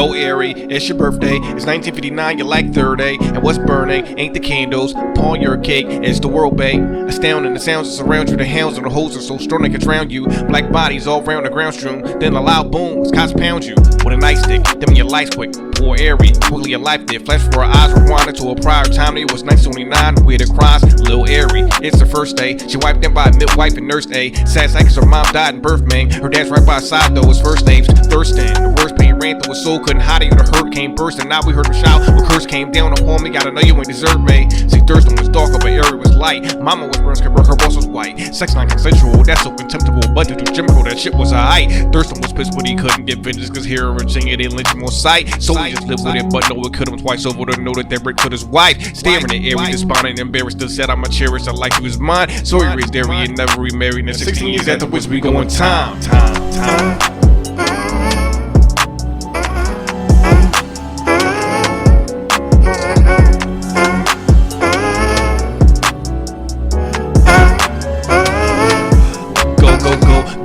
Go Airy, it's your birthday. It's 1959, you're like 30. And what's burning ain't the candles. Pawn your cake, it's the world, babe. Astounding the sounds that surround you. The hounds and the hoes are so strong they can drown you. Black bodies all around the ground strewn. Then a loud boom as cops pound you with a nightstick. Then your life's quick. Poor Airy, quickly your life did. Flash for her eyes rewinded to a prior time. It was 1929 with the cries. Lil Airy, it's the first day. She wiped in by a midwife and nurse A. Sad sight cause her mom died in birth, man. Her dad's right by her side though. His first name's Thurston. The worst pain ran through his soul, couldn't hide it. The hurricane burst, and now we heard him shout. When curse came down upon me, gotta know you ain't deserve me. See, Thurston was darker, but Airy was light. Mama was brown skin, but her boss was white. Sex not consensual, that's so contemptible. But to do Jim Crow, that shit was alright. Thurston was pissed, but he couldn't get vengeance, cause here in Virginia they lynch him on sight. So he just lived with it, but no, it killed him twice over to know that Rick killed his wife. Staring at Airy, despondent and embarrassed, still said I'ma cherish her like he was mine. So he raised Airy and never remarried. And 16 years after which we going time.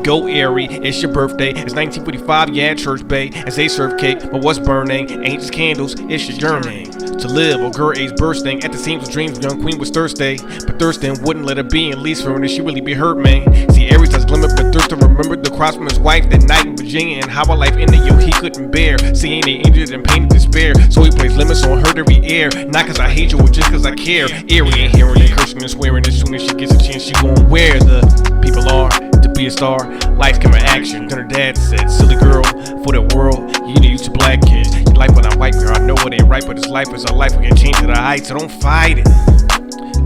Go Airy, it's your birthday. It's 1945, yeah, Church Bay. As they serve cake, but what's burning ain't just candles, it's just yearning to live. Or girl age bursting at the seams of dreams. Young queen was thirsty, but Thurston wouldn't let her be. And least for her, she really be hurt, man. See, Airy does limit, but Thurston remembered the cries from his wife that night in Virginia and how her life ended, yo, he couldn't bear. Seeing they injured and pain and despair, so he placed limits on her every air. Not cause I hate you, or just cause I care. Airy ain't hearing and cursing and swearing. As soon as she gets a chance, she gon' where the people are. To be a star, life camera action. Then her dad said, silly girl, for the world, you need to use your black kids. Your life when I white girl, I know it ain't right, but this life is our life. We can change to the heights, so don't fight it.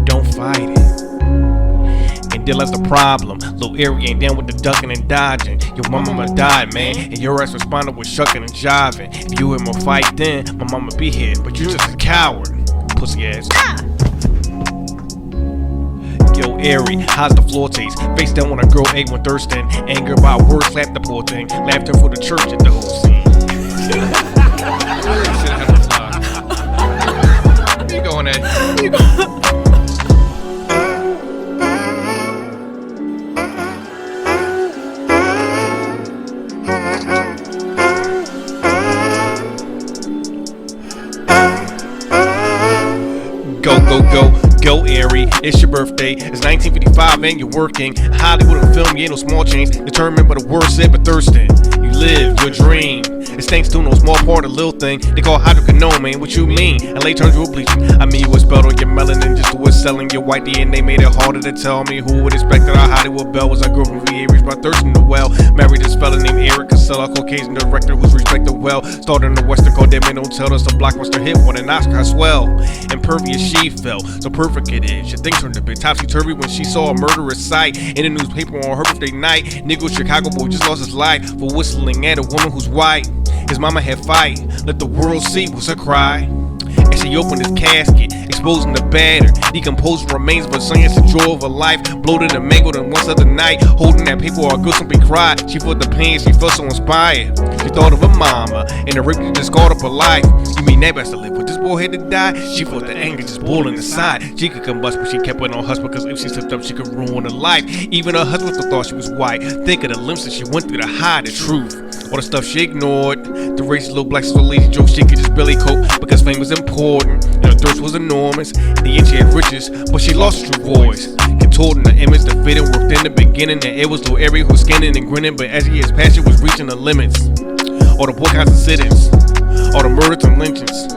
Don't fight it. And then that's the problem. Lil Airy ain't down with the ducking and dodging. Your mama died, man, and your ass responded with shucking and jiving. If you him a fight, then my mama be here, but you just a coward, pussy ass. Yo, Airy, how's the floor taste? Face down when a girl ate one Thurston. Anger by words, slapped the poor thing. Laughter for the church at the whole scene. Where you going at? Where you going? Go Airy, it's your birthday. It's 1955 and you're working. Hollywood and film, yeah, no small change. Determined by the word said, but Thurston, you live your dream. It's thanks to no small part of little thing they call hydroquinone, man. What you mean? LA turned you a bleaching. I mean, you was spelled on your melanin just to was selling your white DNA. Made it harder to tell me who would expect that our Hollywood belle was a girl from VA reached by Thurston the well. Married this fella named Eric Casella, Caucasian director who's respected well. Started in the Western called them, don't tell us a blockbuster hit, won an Oscar as well. Impervious she felt, so perfect it is. Your thing turned a bit topsy-turvy when she saw a murderous sight in the newspaper on her birthday night. Nigga Chicago boy just lost his life for whistling at a woman who's white. His mama had fight, let the world see was her cry. And she opened his casket, exposing the battered, decomposing remains of her son. It's the joy of her life, bloated and mangled. And once other night, holding that paper, our good something cried. She felt the pain, she felt so inspired. She thought of her mama and the rape that just scarred up her life. You mean that best to live, but this boy had to die? She felt the anger just boiling inside. She could combust, but she kept it on husband, because if she slipped up, she could ruin her life. Even her husband thought she was white. Think of the limbs that she went through to hide the truth. All the stuff she ignored, the racist little black so lazy joke she could just barely cope because fame was important and her thirst was enormous. In the end she had riches, but she lost her true voice. Contorting the image that fitted worked in the beginning, and it was Lil Airy who was scanning and grinning. But as years passed, she was reaching the limits. All the boycotts and sit-ins, all the murders and lynchings.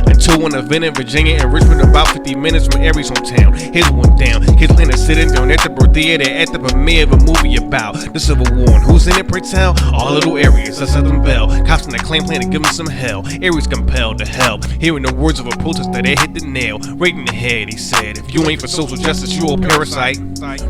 Until an event in Virginia and Richmond, about 50 minutes from Airy's hometown. His went down, his land is sitting down at the birth theater at the premiere of a movie about the Civil War. And who's in it, pray tell? All little Aries, a Southern belle. Cops in the claim plan to give him some hell. Airy's compelled to help, hearing the words of a protester that hit the nail. Right in the head, he said, if you ain't for social justice, you a parasite.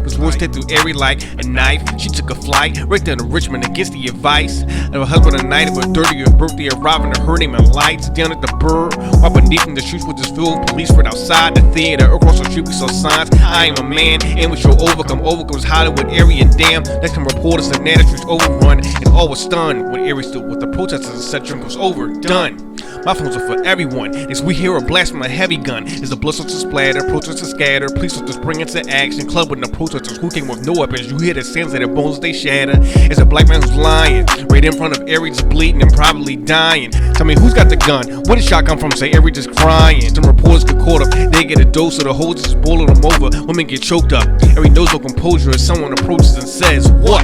His words hit through Airy like a knife. She took a flight right down to Richmond against the advice of her husband. The night of her 30th birthday, arriving to her name and lights down at the burr. While beneath in the streets was just filled with police right outside the theater. Across the street we saw signs, I am a man, and with your overcome comes Hollywood, Airy, and damn. Next come reporters and now the streets overrun, and all was stunned when Airy stood with the protesters and said drink was overdone. My phones are for everyone. As we hear a blast from a heavy gun, as the blood starts to splatter, protesters scatter, police start to spring into action, club with the protesters who came with no weapons. You hear the sounds of their bones they shatter. As a black man who's lying, right in front of Ari just bleeding and probably dying. Tell me who's got the gun? Where did shot come from? Say Ari just crying. Some reporters get caught up, they get a dose of the hose just boiling them over. Women get choked up. Ari knows no composure as someone approaches and says, "What?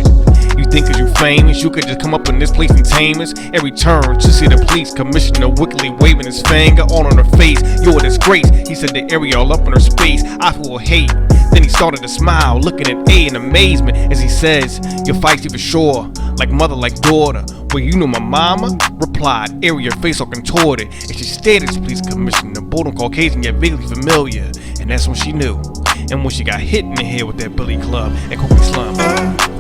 You think cause you famous, you could just come up in this place and tame us?" Every turn, to see the police commissioner wickedly waving his finger all on her face. "You're a disgrace," he said to Ari all up in her space. "I feel hate." Then he started to smile, looking at A in amazement as he says, "You're feisty for sure, like mother, like daughter. Well, you know my mama?" Replied Ari, her face all contorted, and she stared at the police commissioner, bold and Caucasian yet vaguely familiar. And that's when she knew. And when she got hit in the head with that billy club at Kobe Slum.